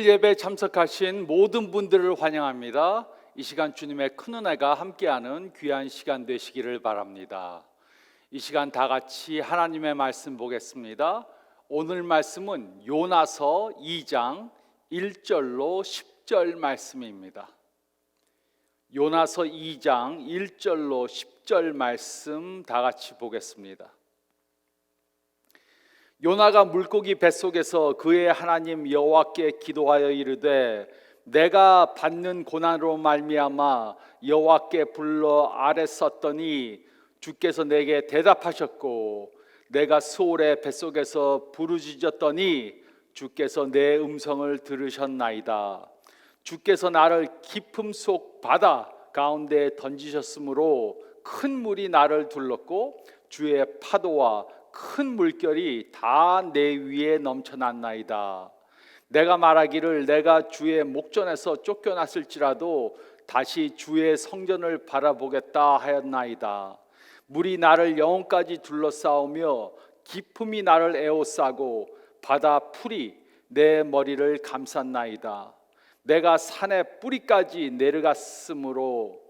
오늘 예배에 참석하신 모든 분들을 환영합니다. 이 시간 주님의 큰 은혜가 함께하는 귀한 시간 되시기를 바랍니다. 이 시간 다 같이 하나님의 말씀 보겠습니다. 오늘 말씀은 요나서 2장 1절로 10절 말씀입니다. 요나서 2장 1절로 10절 말씀 다 같이 보겠습니다. 요나가 물고기 뱃속에서 그의 하나님 여호와께 기도하여 이르되 내가 받는 고난으로 말미암아 여호와께 불러 아뢰었더니 주께서 내게 대답하셨고 내가 수월의 뱃속에서 부르짖었더니 주께서 내 음성을 들으셨나이다. 주께서 나를 깊음 속 바다 가운데 던지셨으므로 큰 물이 나를 둘렀고 주의 파도와 큰 물결이 다 내 위에 넘쳐났나이다. 내가 말하기를 내가 주의 목전에서 쫓겨났을지라도 다시 주의 성전을 바라보겠다 하였나이다. 물이 나를 영혼까지 둘러싸우며 깊음이 나를 에워싸고 바다 풀이 내 머리를 감쌌나이다. 내가 산의 뿌리까지 내려갔으므로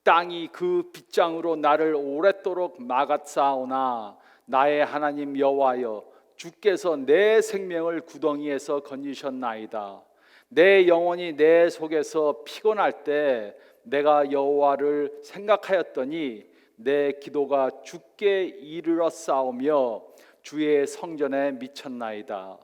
땅이 그 빗장으로 나를 오랫도록 막았사오나 나의 하나님 여호와여 주께서 내 생명을 구덩이에서 건지셨나이다. 내 영혼이 내 속에서 피곤할 때 내가 여호와를 생각하였더니 내 기도가 주께 이르렀사오며 주의 성전에 미쳤나이다.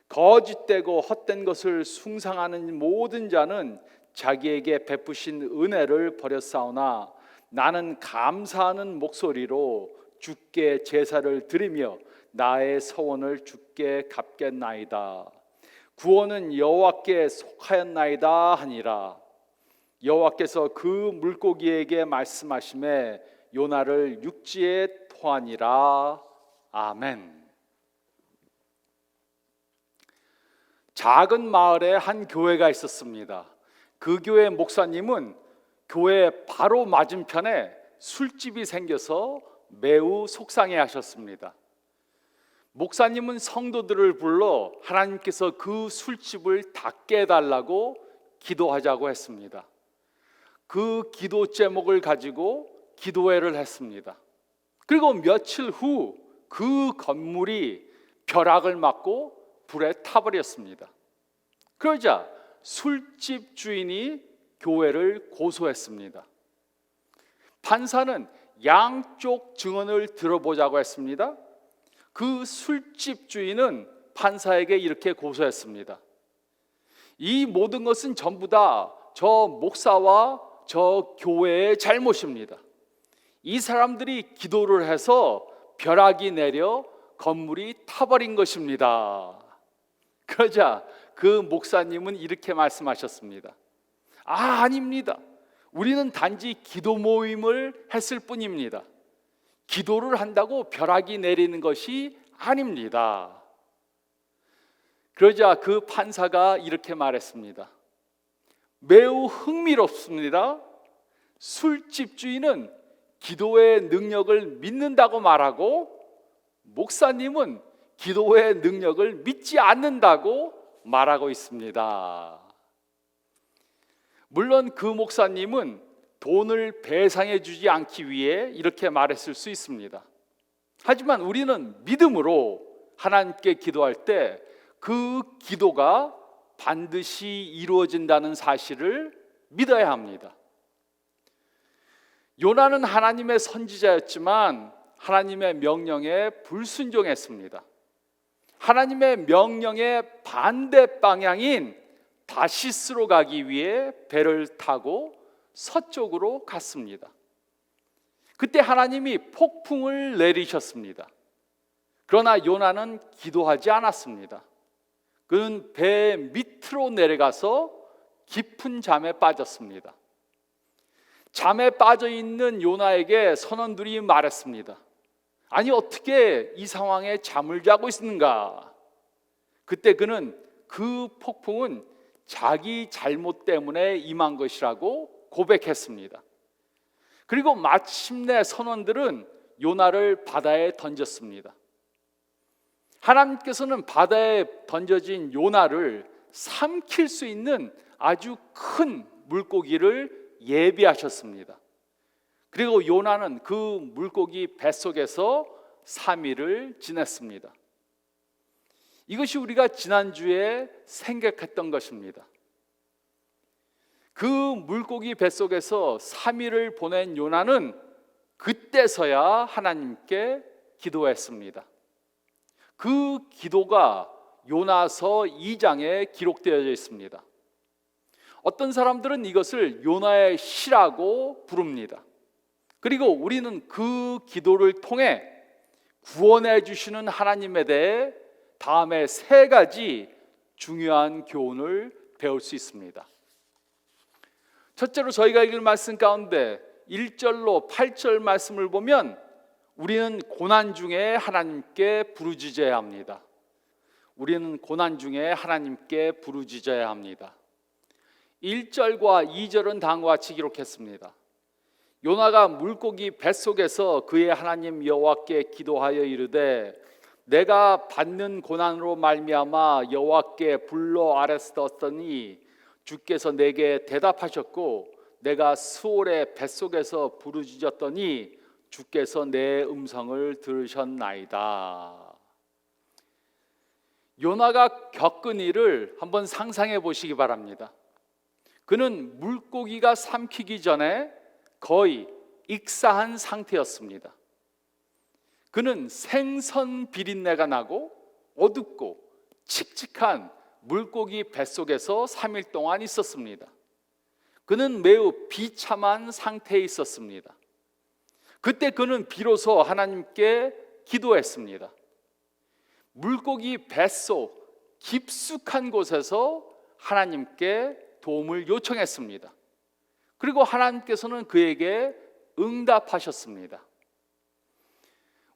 거짓되고 헛된 것을 숭상하는 모든 자는 자기에게 베푸신 은혜를 버렸사오나 나는 감사하는 목소리로 주께 제사를 드리며 나의 서원을 주께 갚겠나이다. 구원은 여호와께 속하였나이다 하니라. 여호와께서 그 물고기에게 말씀하시매 요나를 육지에 토하니라. 아멘. 작은 마을에 한 교회가 있었습니다. 그 교회 목사님은 교회 바로 맞은편에 술집이 생겨서 매우 속상해 하셨습니다. 목사님은 성도들을 불러 하나님께서 그 술집을 닫게 해달라고 기도하자고 했습니다. 그 기도 제목을 가지고 기도회를 했습니다. 그리고 며칠 후 그 건물이 벼락을 맞고 불에 타버렸습니다. 그러자 술집 주인이 교회를 고소했습니다. 판사는 양쪽 증언을 들어보자고 했습니다. 그 술집 주인은 판사에게 이렇게 고소했습니다. 이 모든 것은 전부 다 저 목사와 저 교회의 잘못입니다. 이 사람들이 기도를 해서 벼락이 내려 건물이 타버린 것입니다. 그러자 그 목사님은 이렇게 말씀하셨습니다. 아닙니다. 우리는 단지 기도 모임을 했을 뿐입니다. 기도를 한다고 벼락이 내리는 것이 아닙니다. 그러자 그 판사가 이렇게 말했습니다. 매우 흥미롭습니다. 술집 주인은 기도의 능력을 믿는다고 말하고 목사님은 기도의 능력을 믿지 않는다고 말하고 있습니다. 물론 그 목사님은 돈을 배상해 주지 않기 위해 이렇게 말했을 수 있습니다. 하지만 우리는 믿음으로 하나님께 기도할 때 그 기도가 반드시 이루어진다는 사실을 믿어야 합니다. 요나는 하나님의 선지자였지만 하나님의 명령에 불순종했습니다. 하나님의 명령의 반대 방향인 다시스로 가기 위해 배를 타고 서쪽으로 갔습니다. 그때 하나님이 폭풍을 내리셨습니다. 그러나 요나는 기도하지 않았습니다. 그는 배 밑으로 내려가서 깊은 잠에 빠졌습니다. 잠에 빠져 있는 요나에게 선원들이 말했습니다. 아니 어떻게 이 상황에 잠을 자고 있는가? 그때 그는 그 폭풍은 자기 잘못 때문에 임한 것이라고 고백했습니다. 그리고 마침내 선원들은 요나를 바다에 던졌습니다. 하나님께서는 바다에 던져진 요나를 삼킬 수 있는 아주 큰 물고기를 예비하셨습니다. 그리고 요나는 그 물고기 뱃속에서 3일을 지냈습니다. 이것이 우리가 지난주에 생각했던 것입니다. 그 물고기 뱃속에서 3일을 보낸 요나는 그때서야 하나님께 기도했습니다. 그 기도가 요나서 2장에 기록되어 있습니다. 어떤 사람들은 이것을 요나의 시라고 부릅니다. 그리고 우리는 그 기도를 통해 구원해 주시는 하나님에 대해 다음에 3가지 중요한 교훈을 배울 수 있습니다. 첫째로 저희가 읽을 말씀 가운데 1절로 8절 말씀을 보면 우리는 고난 중에 하나님께 부르짖어야 합니다. 우리는 고난 중에 하나님께 부르짖어야 합니다. 1절과 2절은 다음과 같이 기록했습니다. 요나가 물고기 뱃속에서 그의 하나님 여호와께 기도하여 이르되 내가 받는 고난으로 말미암아 여호와께 불러 아뢰었더니 주께서 내게 대답하셨고 내가 수월의 뱃속에서 부르짖었더니 주께서 내 음성을 들으셨나이다. 요나가 겪은 일을 한번 상상해 보시기 바랍니다. 그는 물고기가 삼키기 전에 거의 익사한 상태였습니다. 그는 생선 비린내가 나고 어둡고 칙칙한 물고기 뱃속에서 3일 동안 있었습니다. 그는 매우 비참한 상태에 있었습니다. 그때 그는 비로소 하나님께 기도했습니다. 물고기 뱃속 깊숙한 곳에서 하나님께 도움을 요청했습니다. 그리고 하나님께서는 그에게 응답하셨습니다.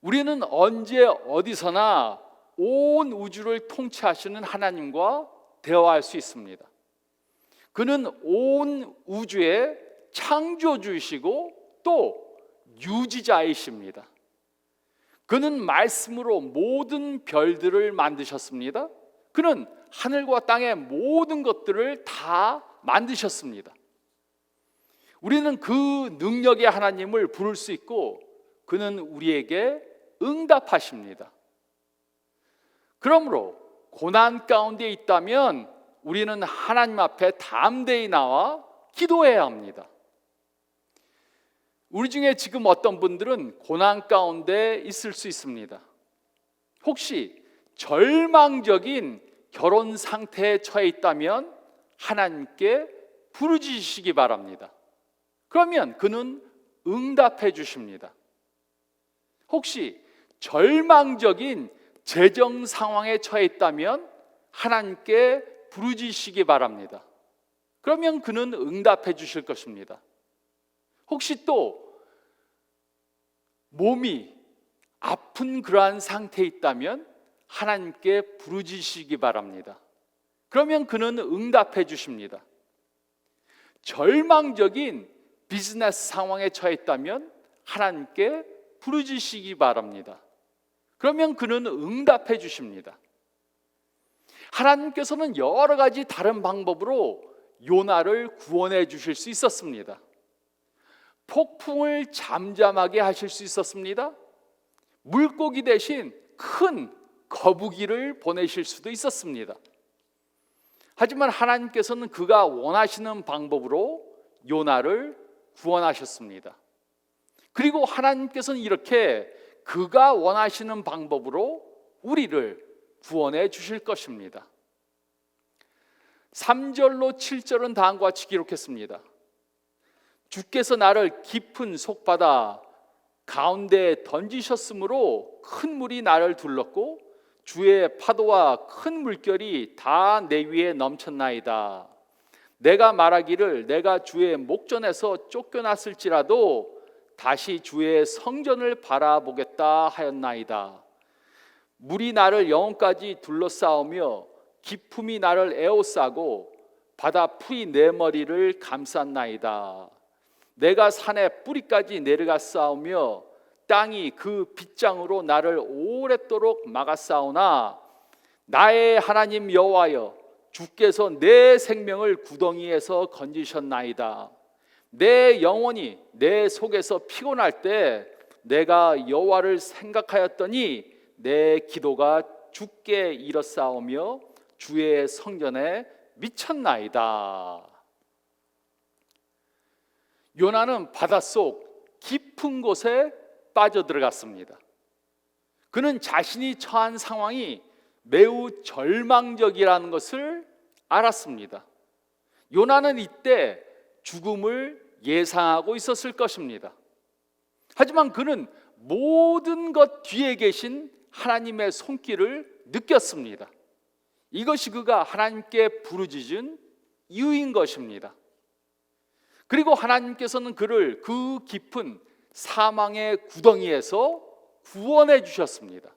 우리는 언제 어디서나 온 우주를 통치하시는 하나님과 대화할 수 있습니다. 그는 온 우주의 창조주이시고 또 유지자이십니다. 그는 말씀으로 모든 별들을 만드셨습니다. 그는 하늘과 땅의 모든 것들을 다 만드셨습니다. 우리는 그 능력의 하나님을 부를 수 있고 그는 우리에게 응답하십니다. 그러므로 고난 가운데 있다면 우리는 하나님 앞에 담대히 나와 기도해야 합니다. 우리 중에 지금 어떤 분들은 고난 가운데 있을 수 있습니다. 혹시 절망적인 결혼 상태에 처해 있다면 하나님께 부르짖으시기 바랍니다. 그러면 그는 응답해 주십니다. 혹시 절망적인 재정 상황에 처해 있다면 하나님께 부르짖으시기 바랍니다. 그러면 그는 응답해 주실 것입니다. 혹시 또 몸이 아픈 그러한 상태에 있다면 하나님께 부르짖으시기 바랍니다. 그러면 그는 응답해 주십니다. 절망적인 비즈니스 상황에 처해 있다면 하나님께 부르짖으시기 바랍니다. 그러면 그는 응답해 주십니다. 하나님께서는 여러 가지 다른 방법으로 요나를 구원해 주실 수 있었습니다. 폭풍을 잠잠하게 하실 수 있었습니다. 물고기 대신 큰 거북이를 보내실 수도 있었습니다. 하지만 하나님께서는 그가 원하시는 방법으로 요나를 구원하셨습니다. 그리고 하나님께서는 이렇게 그가 원하시는 방법으로 우리를 구원해 주실 것입니다. 3절로 7절은 다음과 같이 기록했습니다. 주께서 나를 깊은 속바다 가운데에 던지셨으므로 큰 물이 나를 둘렀고 주의 파도와 큰 물결이 다 내 위에 넘쳤나이다. 내가 말하기를 내가 주의 목전에서 쫓겨났을지라도 다시 주의 성전을 바라보겠다 하였나이다. 물이 나를 영혼까지 둘러싸우며 기품이 나를 에워싸고 바다 풀이 내 머리를 감쌌나이다. 내가 산의 뿌리까지 내려가 싸우며 땅이 그 빗장으로 나를 오랫도록 막았사오나 나의 하나님 여호와여 주께서 내 생명을 구덩이에서 건지셨나이다. 내 영혼이 내 속에서 피곤할 때 내가 여호와를 생각하였더니 내 기도가 주께 이르사오며 주의 성전에 미쳤나이다. 요나는 바닷속 깊은 곳에 빠져들어갔습니다. 그는 자신이 처한 상황이 매우 절망적이라는 것을 알았습니다. 요나는 이때 죽음을 예상하고 있었을 것입니다. 하지만 그는 모든 것 뒤에 계신 하나님의 손길을 느꼈습니다. 이것이 그가 하나님께 부르짖은 이유인 것입니다. 그리고 하나님께서는 그를 그 깊은 사망의 구덩이에서 구원해 주셨습니다.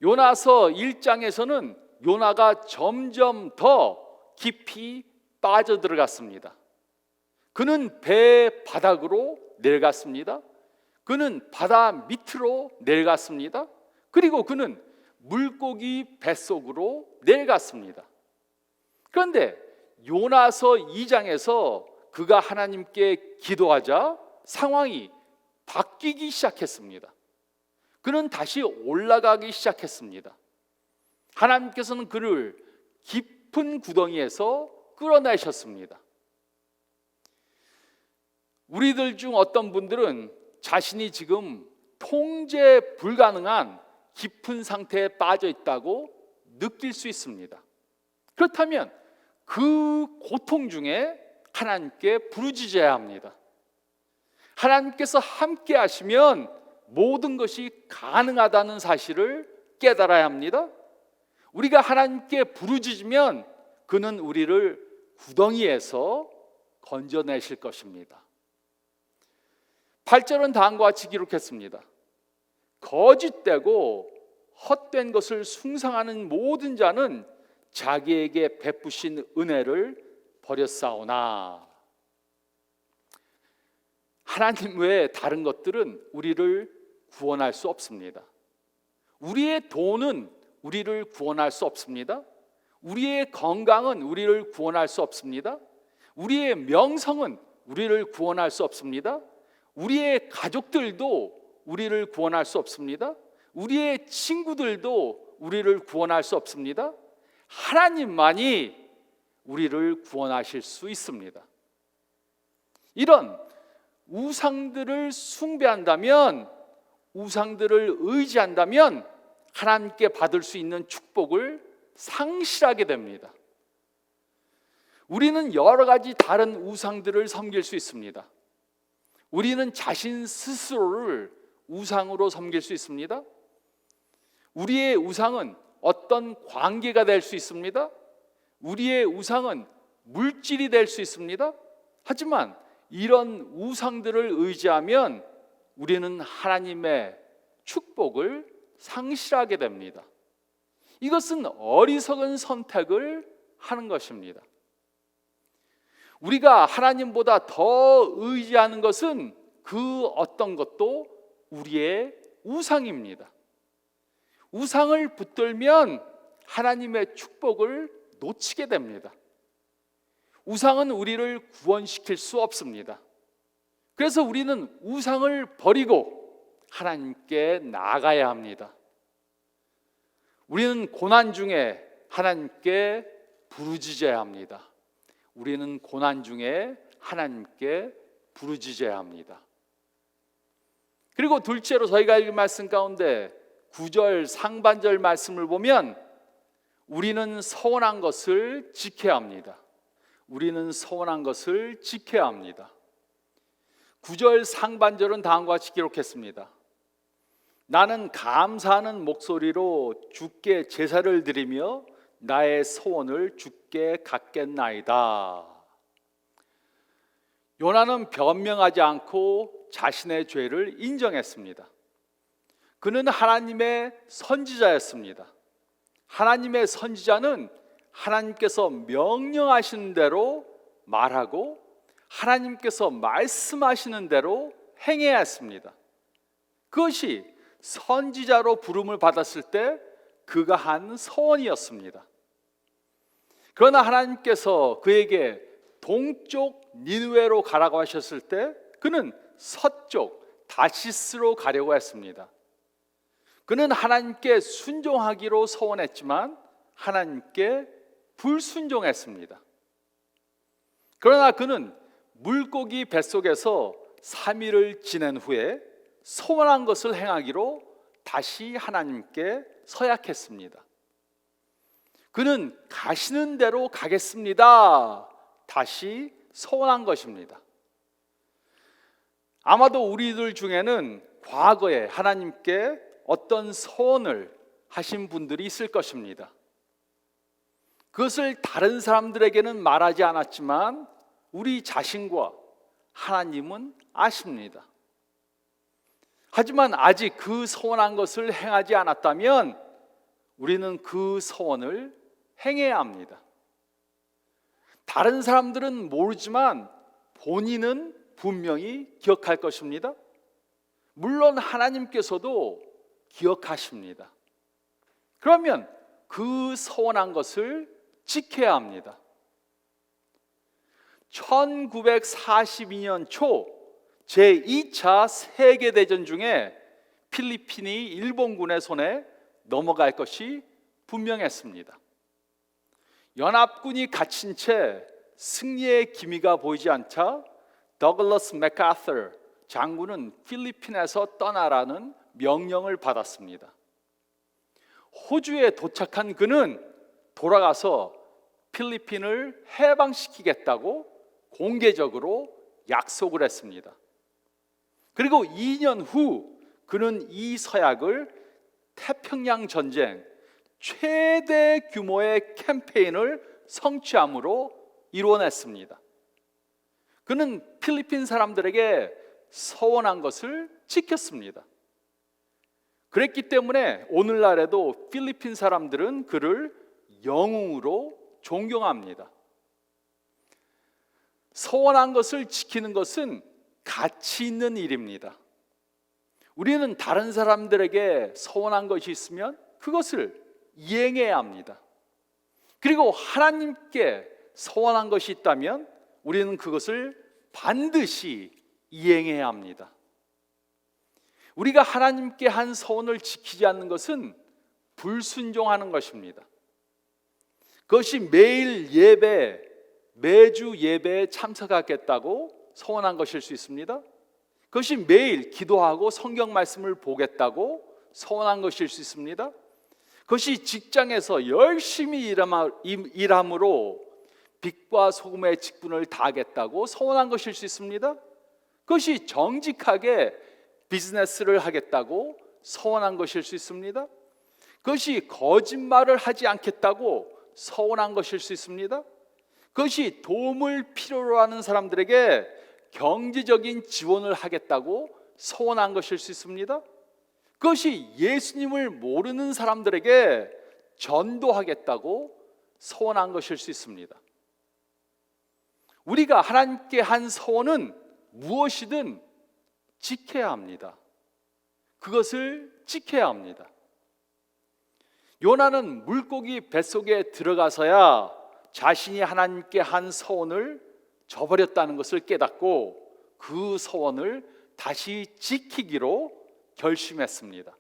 요나서 1장에서는 요나가 점점 더 깊이 빠져들어갔습니다. 그는 배 바닥으로 내려갔습니다. 그는 바다 밑으로 내려갔습니다. 그리고 그는 물고기 뱃속으로 내려갔습니다. 그런데 요나서 2장에서 그가 하나님께 기도하자 상황이 바뀌기 시작했습니다. 그는 다시 올라가기 시작했습니다. 하나님께서는 그를 깊은 구덩이에서 끌어내셨습니다. 우리들 중 어떤 분들은 자신이 지금 통제 불가능한 깊은 상태에 빠져 있다고 느낄 수 있습니다. 그렇다면 그 고통 중에 하나님께 부르짖어야 합니다. 하나님께서 함께 하시면 모든 것이 가능하다는 사실을 깨달아야 합니다. 우리가 하나님께 부르짖으면 그는 우리를 구덩이에서 건져내실 것입니다. 8절은 다음과 같이 기록했습니다. 거짓되고 헛된 것을 숭상하는 모든 자는 자기에게 베푸신 은혜를 버렸사오나. 하나님 외에 다른 것들은 우리를 구원할 수 없습니다. 우리의 돈은 우리를 구원할 수 없습니다. 우리의 건강은 우리를 구원할 수 없습니다. 우리의 명성은 우리를 구원할 수 없습니다. 우리의 가족들도 우리를 구원할 수 없습니다. 우리의 친구들도 우리를 구원할 수 없습니다. 하나님만이 우리를 구원하실 수 있습니다. 이런 우상들을 숭배한다면, 우상들을 의지한다면 하나님께 받을 수 있는 축복을 상실하게 됩니다. 우리는 여러 가지 다른 우상들을 섬길 수 있습니다. 우리는 자신 스스로를 우상으로 섬길 수 있습니다. 우리의 우상은 어떤 관계가 될 수 있습니다. 우리의 우상은 물질이 될 수 있습니다. 하지만 이런 우상들을 의지하면 우리는 하나님의 축복을 상실하게 됩니다. 이것은 어리석은 선택을 하는 것입니다. 우리가 하나님보다 더 의지하는 것은 그 어떤 것도 우리의 우상입니다. 우상을 붙들면 하나님의 축복을 놓치게 됩니다. 우상은 우리를 구원시킬 수 없습니다. 그래서 우리는 우상을 버리고 하나님께 나아가야 합니다. 우리는 고난 중에 하나님께 부르짖어야 합니다. 우리는 고난 중에 하나님께 부르짖어야 합니다. 그리고 둘째로 저희가 읽은 말씀 가운데 9절 상반절 말씀을 보면 우리는 서원한 것을 지켜야 합니다. 우리는 서원한 것을 지켜야 합니다. 9절 상반절은 다음과 같이 기록했습니다. 나는 감사하는 목소리로 주께 제사를 드리며 나의 소원을 주께 갖겠나이다. 요나는 변명하지 않고 자신의 죄를 인정했습니다. 그는 하나님의 선지자였습니다. 하나님의 선지자는 하나님께서 명령하시는 대로 말하고 하나님께서 말씀하시는 대로 행해야 했습니다. 그것이 선지자로 부름을 받았을 때 그가 한 서원이었습니다. 그러나 하나님께서 그에게 동쪽 니느웨로 가라고 하셨을 때 그는 서쪽 다시스로 가려고 했습니다. 그는 하나님께 순종하기로 서원했지만 하나님께 불순종했습니다. 그러나 그는 물고기 뱃속에서 3일을 지낸 후에 소원한 것을 행하기로 다시 하나님께 서약했습니다. 그는 가시는 대로 가겠습니다. 다시 소원한 것입니다. 아마도 우리들 중에는 과거에 하나님께 어떤 소원을 하신 분들이 있을 것입니다. 그것을 다른 사람들에게는 말하지 않았지만 우리 자신과 하나님은 아십니다. 하지만 아직 그 소원한 것을 행하지 않았다면 우리는 그 소원을 행해야 합니다. 다른 사람들은 모르지만 본인은 분명히 기억할 것입니다. 물론 하나님께서도 기억하십니다. 그러면 그 소원한 것을 지켜야 합니다. 1942년 초 제2차 세계대전 중에 필리핀이 일본군의 손에 넘어갈 것이 분명했습니다. 연합군이 갇힌 채 승리의 기미가 보이지 않자 더글러스 맥아서 장군은 필리핀에서 떠나라는 명령을 받았습니다. 호주에 도착한 그는 돌아가서 필리핀을 해방시키겠다고 공개적으로 약속을 했습니다. 그리고 2년 후 그는 이 서약을 태평양 전쟁 최대 규모의 캠페인을 성취함으로 이뤄냈습니다. 그는 필리핀 사람들에게 서원한 것을 지켰습니다. 그랬기 때문에 오늘날에도 필리핀 사람들은 그를 영웅으로 존경합니다. 서원한 것을 지키는 것은 가치 있는 일입니다. 우리는 다른 사람들에게 서원한 것이 있으면 그것을 이행해야 합니다. 그리고 하나님께 서원한 것이 있다면 우리는 그것을 반드시 이행해야 합니다. 우리가 하나님께 한 서원을 지키지 않는 것은 불순종하는 것입니다. 그것이 매주 예배에 참석하겠다고 서원한 것일 수 있습니다. 그것이 매일 기도하고 성경 말씀을 보겠다고 서원한 것일 수 있습니다. 그것이 직장에서 열심히 일함으로 빛과 소금의 직분을 다하겠다고 서원한 것일 수 있습니다. 그것이 정직하게 비즈니스를 하겠다고 서원한 것일 수 있습니다. 그것이 거짓말을 하지 않겠다고 서원한 것일 수 있습니다. 그것이 도움을 필요로 하는 사람들에게 경제적인 지원을 하겠다고 서원한 것일 수 있습니다. 그것이 예수님을 모르는 사람들에게 전도하겠다고 서원한 것일 수 있습니다. 우리가 하나님께 한 서원은 무엇이든 지켜야 합니다. 그것을 지켜야 합니다. 요나는 물고기 뱃속에 들어가서야 자신이 하나님께 한 서원을 저버렸다는 것을 깨닫고 그 서원을 다시 지키기로 결심했습니다.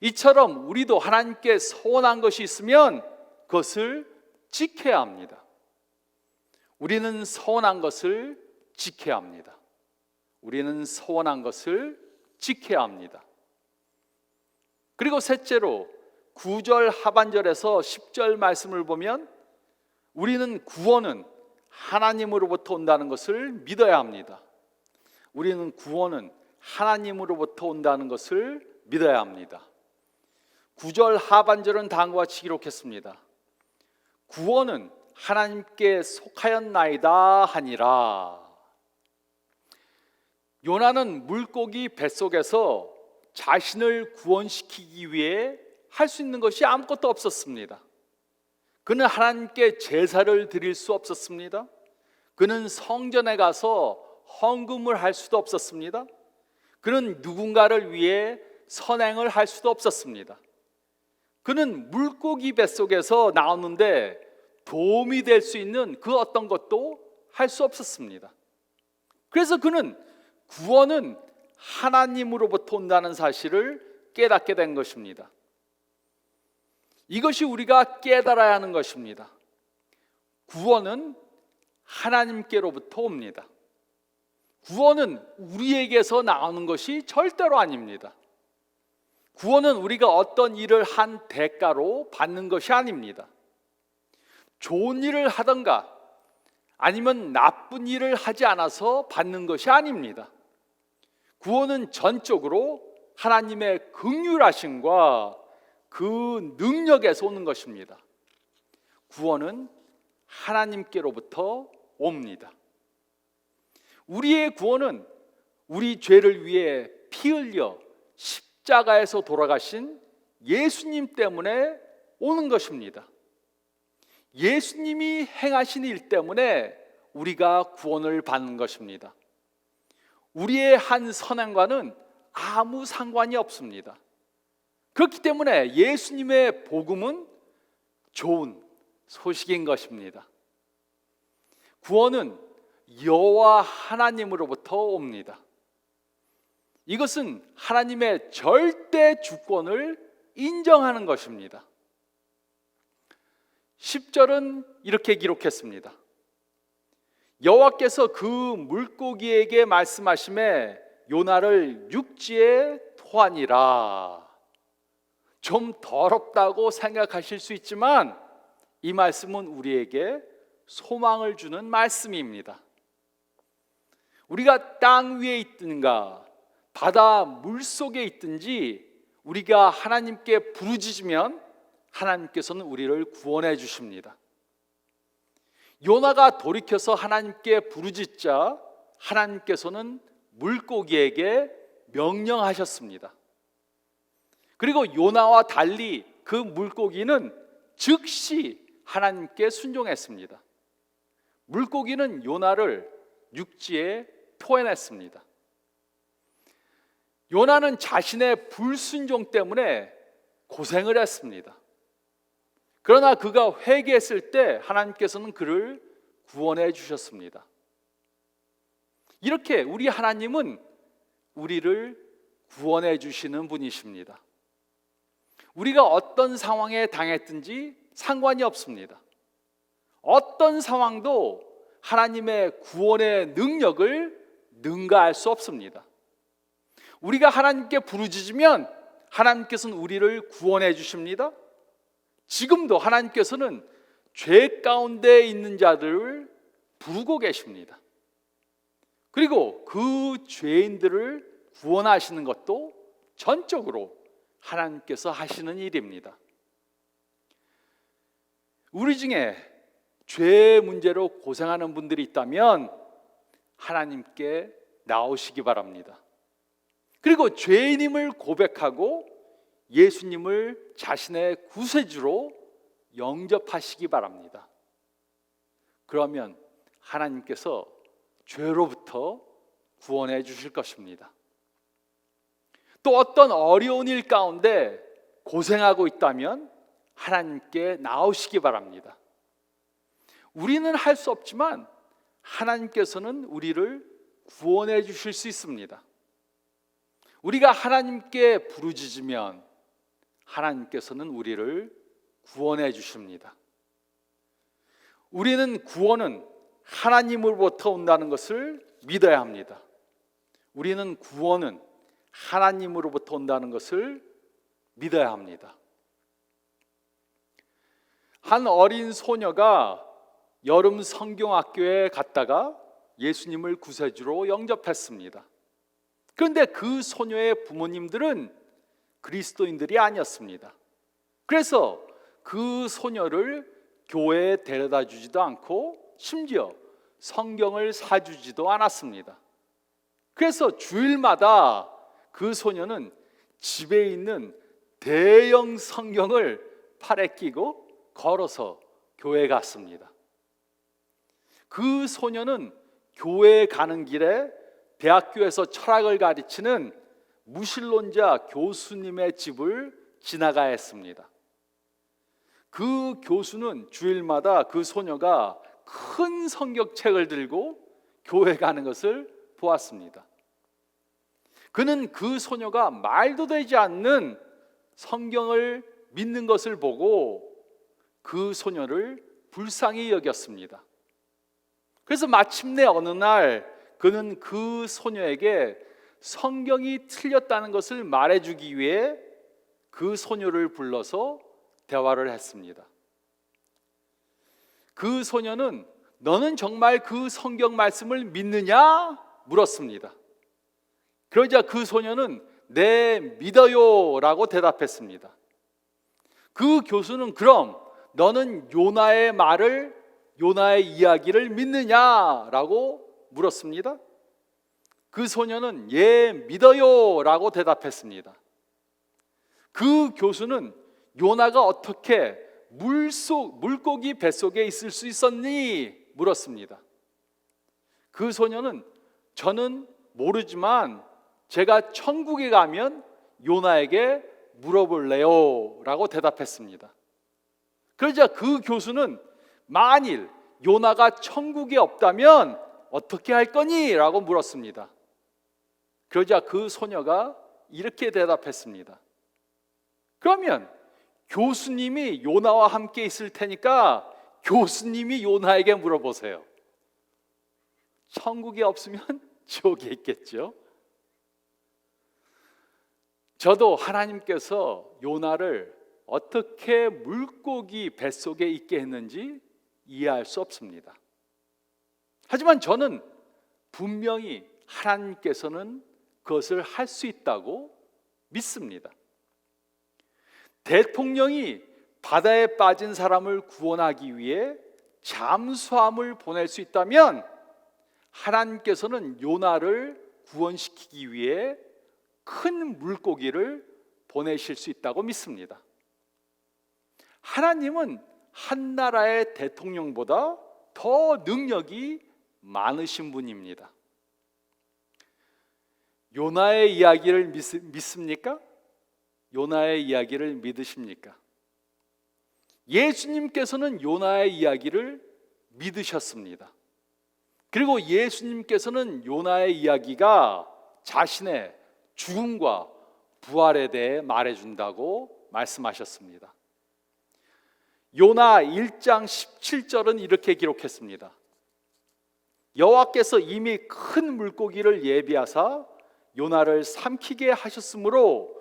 이처럼 우리도 하나님께 서원한 것이 있으면 그것을 지켜야 합니다. 우리는 서원한 것을 지켜야 합니다. 우리는 서원한 것을 지켜야 합니다. 그리고 셋째로 9절 하반절에서 10절 말씀을 보면 우리는 구원은 하나님으로부터 온다는 것을 믿어야 합니다. 우리는 구원은 하나님으로부터 온다는 것을 믿어야 합니다. 9절 하반절은 다음과 같이 기록했습니다. 구원은 하나님께 속하였나이다 하니라. 요나는 물고기 뱃속에서 자신을 구원시키기 위해 할 수 있는 것이 아무것도 없었습니다. 그는 하나님께 제사를 드릴 수 없었습니다. 그는 성전에 가서 헌금을 할 수도 없었습니다. 그는 누군가를 위해 선행을 할 수도 없었습니다. 그는 물고기 뱃속에서 나오는데 도움이 될 수 있는 그 어떤 것도 할 수 없었습니다. 그래서 그는 구원은 하나님으로부터 온다는 사실을 깨닫게 된 것입니다. 이것이 우리가 깨달아야 하는 것입니다. 구원은 하나님께로부터 옵니다. 구원은 우리에게서 나오는 것이 절대로 아닙니다. 구원은 우리가 어떤 일을 한 대가로 받는 것이 아닙니다. 좋은 일을 하던가 아니면 나쁜 일을 하지 않아서 받는 것이 아닙니다. 구원은 전적으로 하나님의 긍휼하심과 그 능력에서 오는 것입니다. 구원은 하나님께로부터 옵니다. 우리의 구원은 우리 죄를 위해 피 흘려 십자가에서 돌아가신 예수님 때문에 오는 것입니다. 예수님이 행하신 일 때문에 우리가 구원을 받는 것입니다. 우리의 한 선행과는 아무 상관이 없습니다. 그렇기 때문에 예수님의 복음은 좋은 소식인 것입니다. 구원은 여호와 하나님으로부터 옵니다. 이것은 하나님의 절대 주권을 인정하는 것입니다. 10절은 이렇게 기록했습니다. 여호와께서 그 물고기에게 말씀하시매 요나를 육지에 토하니라. 좀 더럽다고 생각하실 수 있지만 이 말씀은 우리에게 소망을 주는 말씀입니다. 우리가 땅 위에 있든가 바다 물속에 있든지 우리가 하나님께 부르짖으면 하나님께서는 우리를 구원해 주십니다. 요나가 돌이켜서 하나님께 부르짖자 하나님께서는 물고기에게 명령하셨습니다. 그리고 요나와 달리 그 물고기는 즉시 하나님께 순종했습니다. 물고기는 요나를 육지에 토해냈습니다. 요나는 자신의 불순종 때문에 고생을 했습니다. 그러나 그가 회개했을 때 하나님께서는 그를 구원해 주셨습니다. 이렇게 우리 하나님은 우리를 구원해 주시는 분이십니다. 우리가 어떤 상황에 당했든지 상관이 없습니다. 어떤 상황도 하나님의 구원의 능력을 능가할 수 없습니다. 우리가 하나님께 부르짖으면 하나님께서는 우리를 구원해 주십니다. 지금도 하나님께서는 죄 가운데 있는 자들을 부르고 계십니다. 그리고 그 죄인들을 구원하시는 것도 전적으로 하나님께서 하시는 일입니다. 우리 중에 죄 문제로 고생하는 분들이 있다면 하나님께 나오시기 바랍니다. 그리고 죄인임을 고백하고 예수님을 자신의 구세주로 영접하시기 바랍니다. 그러면 하나님께서 죄로부터 구원해 주실 것입니다. 또 어떤 어려운 일 가운데 고생하고 있다면 하나님께 나오시기 바랍니다. 우리는 할 수 없지만 하나님께서는 우리를 구원해 주실 수 있습니다. 우리가 하나님께 부르짖으면 하나님께서는 우리를 구원해 주십니다. 우리는 구원은 하나님으로부터 온다는 것을 믿어야 합니다. 우리는 구원은 하나님으로부터 온다는 것을 믿어야 합니다. 한 어린 소녀가 여름 성경학교에 갔다가 예수님을 구세주로 영접했습니다. 그런데 그 소녀의 부모님들은 그리스도인들이 아니었습니다. 그래서 그 소녀를 교회에 데려다 주지도 않고 심지어 성경을 사주지도 않았습니다. 그래서 주일마다 그 소녀는 집에 있는 대형 성경을 팔에 끼고 걸어서 교회에 갔습니다. 그 소녀는 교회에 가는 길에 대학교에서 철학을 가르치는 무신론자 교수님의 집을 지나가야 했습니다. 그 교수는 주일마다 그 소녀가 큰 성경책을 들고 교회 가는 것을 보았습니다. 그는 그 소녀가 말도 되지 않는 성경을 믿는 것을 보고 그 소녀를 불쌍히 여겼습니다. 그래서 마침내 어느 날 그는 그 소녀에게 성경이 틀렸다는 것을 말해주기 위해 그 소녀를 불러서 대화를 했습니다. 그 소녀는 너는 정말 그 성경 말씀을 믿느냐? 물었습니다. 그러자 그 소녀는 네, 믿어요 라고 대답했습니다. 그 교수는 그럼 너는 요나의 이야기를 믿느냐라고 물었습니다. 그 소녀는 예, 믿어요 라고 대답했습니다. 그 교수는 요나가 어떻게 물고기 뱃속에 있을 수 있었니? 물었습니다. 그 소녀는 저는 모르지만 제가 천국에 가면 요나에게 물어볼래요 라고 대답했습니다. 그러자 그 교수는 만일 요나가 천국에 없다면 어떻게 할 거니? 라고 물었습니다. 그러자 그 소녀가 이렇게 대답했습니다. 그러면 교수님이 요나와 함께 있을 테니까 교수님이 요나에게 물어보세요. 천국에 없으면 지옥에 있겠죠. 저도 하나님께서 요나를 어떻게 물고기 뱃속에 있게 했는지 이해할 수 없습니다. 하지만 저는 분명히 하나님께서는 그것을 할 수 있다고 믿습니다. 대통령이 바다에 빠진 사람을 구원하기 위해 잠수함을 보낼 수 있다면 하나님께서는 요나를 구원시키기 위해 큰 물고기를 보내실 수 있다고 믿습니다. 하나님은 한 나라의 대통령보다 더 능력이 많으신 분입니다. 요나의 이야기를 믿습니까? 요나의 이야기를 믿으십니까? 예수님께서는 요나의 이야기를 믿으셨습니다. 그리고 예수님께서는 요나의 이야기가 자신의 죽음과 부활에 대해 말해준다고 말씀하셨습니다. 요나 1장 17절은 이렇게 기록했습니다. 여호와께서 이미 큰 물고기를 예비하사 요나를 삼키게 하셨으므로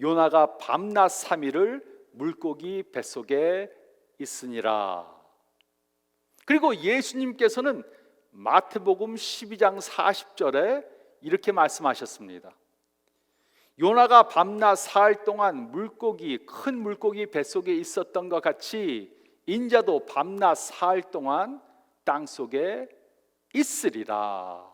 요나가 밤낮 3일을 물고기 뱃속에 있으니라. 그리고 예수님께서는 마태복음 12장 40절에 이렇게 말씀하셨습니다. 요나가 밤낮 사흘 동안 큰 물고기 뱃속에 있었던 것 같이 인자도 밤낮 사흘 동안 땅속에 있으리라.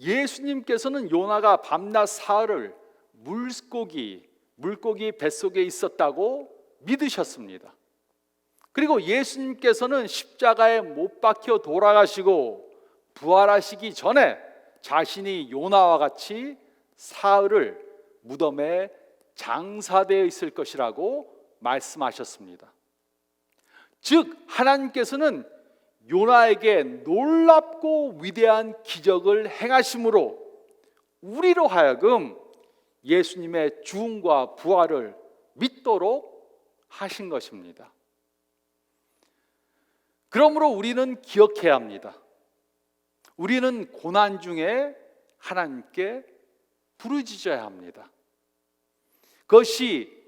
예수님께서는 요나가 밤낮 사흘을 물고기 뱃속에 있었다고 믿으셨습니다. 그리고 예수님께서는 십자가에 못 박혀 돌아가시고 부활하시기 전에 자신이 요나와 같이 사흘을 무덤에 장사되어 있을 것이라고 말씀하셨습니다. 즉 하나님께서는 요나에게 놀랍고 위대한 기적을 행하심으로 우리로 하여금 예수님의 죽음과 부활을 믿도록 하신 것입니다. 그러므로 우리는 기억해야 합니다. 우리는 고난 중에 하나님께 부르짖어야 합니다. 그것이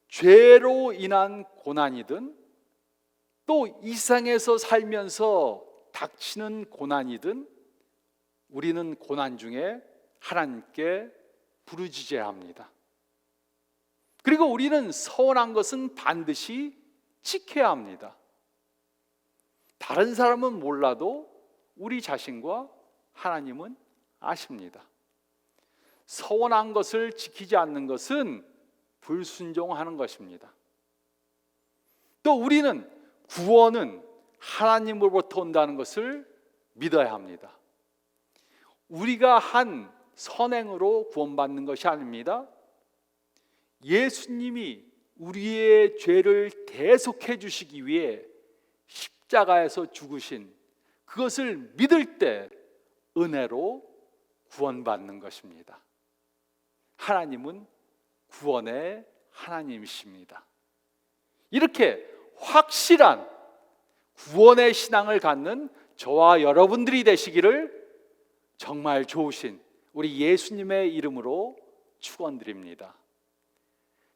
죄로 인한 고난이든 또 이 세상에서 살면서 닥치는 고난이든 우리는 고난 중에 하나님께 부르짖어야 합니다. 그리고 우리는 서운한 것은 반드시 지켜야 합니다. 다른 사람은 몰라도 우리 자신과 하나님은 아십니다. 서운한 것을 지키지 않는 것은 불순종하는 것입니다. 또 우리는 구원은 하나님으로부터 온다는 것을 믿어야 합니다. 우리가 한 선행으로 구원받는 것이 아닙니다. 예수님이 우리의 죄를 대속해 주시기 위해 십자가에서 죽으신 그것을 믿을 때 은혜로 구원받는 것입니다. 하나님은 구원의 하나님이십니다. 이렇게 확실한 구원의 신앙을 갖는 저와 여러분들이 되시기를 정말 좋으신 우리 예수님의 이름으로 축원드립니다.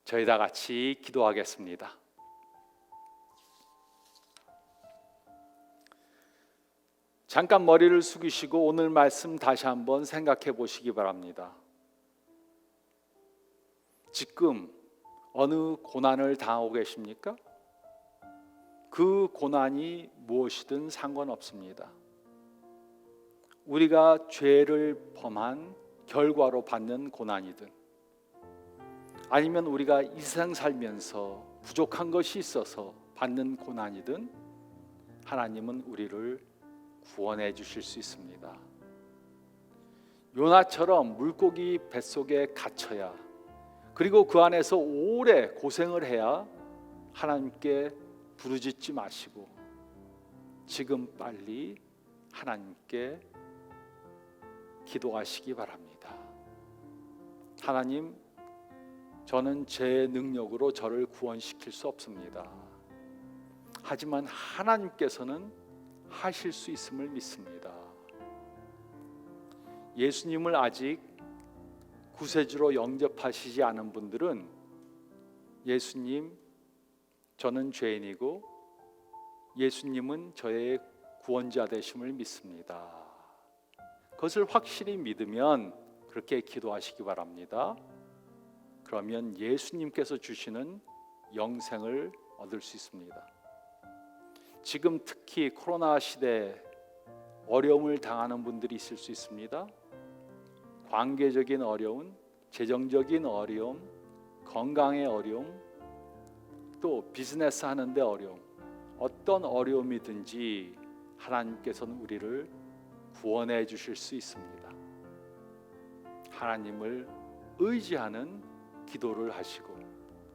저희 다 같이 기도하겠습니다. 잠깐 머리를 숙이시고 오늘 말씀 다시 한번 생각해 보시기 바랍니다. 지금 어느 고난을 당하고 계십니까? 그 고난이 무엇이든 상관없습니다. 우리가 죄를 범한 결과로 받는 고난이든 아니면 우리가 이 세상 살면서 부족한 것이 있어서 받는 고난이든 하나님은 우리를 구원해 주실 수 있습니다. 요나처럼 물고기 뱃속에 갇혀야, 그리고 그 안에서 오래 고생을 해야 하나님께 부르짖지 마시고 지금 빨리 하나님께 기도하시기 바랍니다. 하나님, 저는 제 능력으로 저를 구원시킬 수 없습니다. 하지만 하나님께서는 하실 수 있음을 믿습니다. 예수님을 아직 구세주로 영접하시지 않은 분들은 예수님, 저는 죄인이고 예수님은 저의 구원자 되심을 믿습니다. 그것을 확실히 믿으면 그렇게 기도하시기 바랍니다. 그러면 예수님께서 주시는 영생을 얻을 수 있습니다. 지금 특히 코로나 시대에 어려움을 당하는 분들이 있을 수 있습니다. 관계적인 어려움, 재정적인 어려움, 건강의 어려움, 또 비즈니스 하는데 어려움, 어떤 어려움이든지 하나님께서는 우리를 구원해 주실 수 있습니다. 하나님을 의지하는 기도를 하시고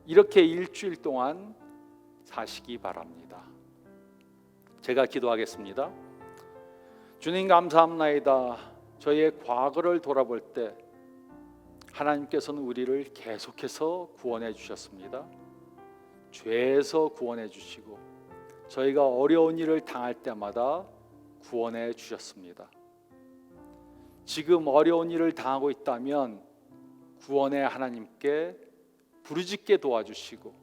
이렇게 일주일 동안 사시기 바랍니다. 제가 기도하겠습니다. 주님, 감사합나이다. 저희의 과거를 돌아볼 때 하나님께서는 우리를 계속해서 구원해 주셨습니다. 죄에서 구원해 주시고 저희가 어려운 일을 당할 때마다 구원해 주셨습니다. 지금 어려운 일을 당하고 있다면 구원의 하나님께 부르짖게 도와주시고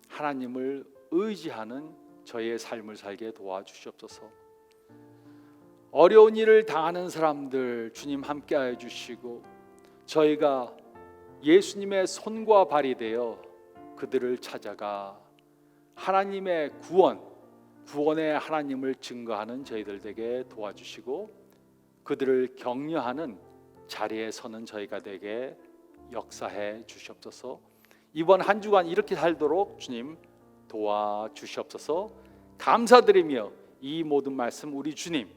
하나님을 의지하는 저희의 삶을 살게 도와주시옵소서. 어려운 일을 당하는 사람들 주님 함께하여 주시고 저희가 예수님의 손과 발이 되어 그들을 찾아가 하나님의 구원의 하나님을 증거하는 저희들 되게 도와주시고 그들을 격려하는 자리에 서는 저희가 되게 역사해 주시옵소서. 이번 한 주간 이렇게 살도록 주님 도와주시옵소서. 감사드리며 이 모든 말씀 우리 주님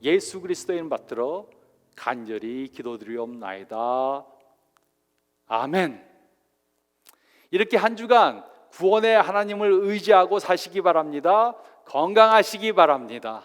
예수 그리스도의 이름 받들어 간절히 기도드리옵나이다. 아멘. 이렇게 한 주간 구원의 하나님을 의지하고 사시기 바랍니다. 건강하시기 바랍니다.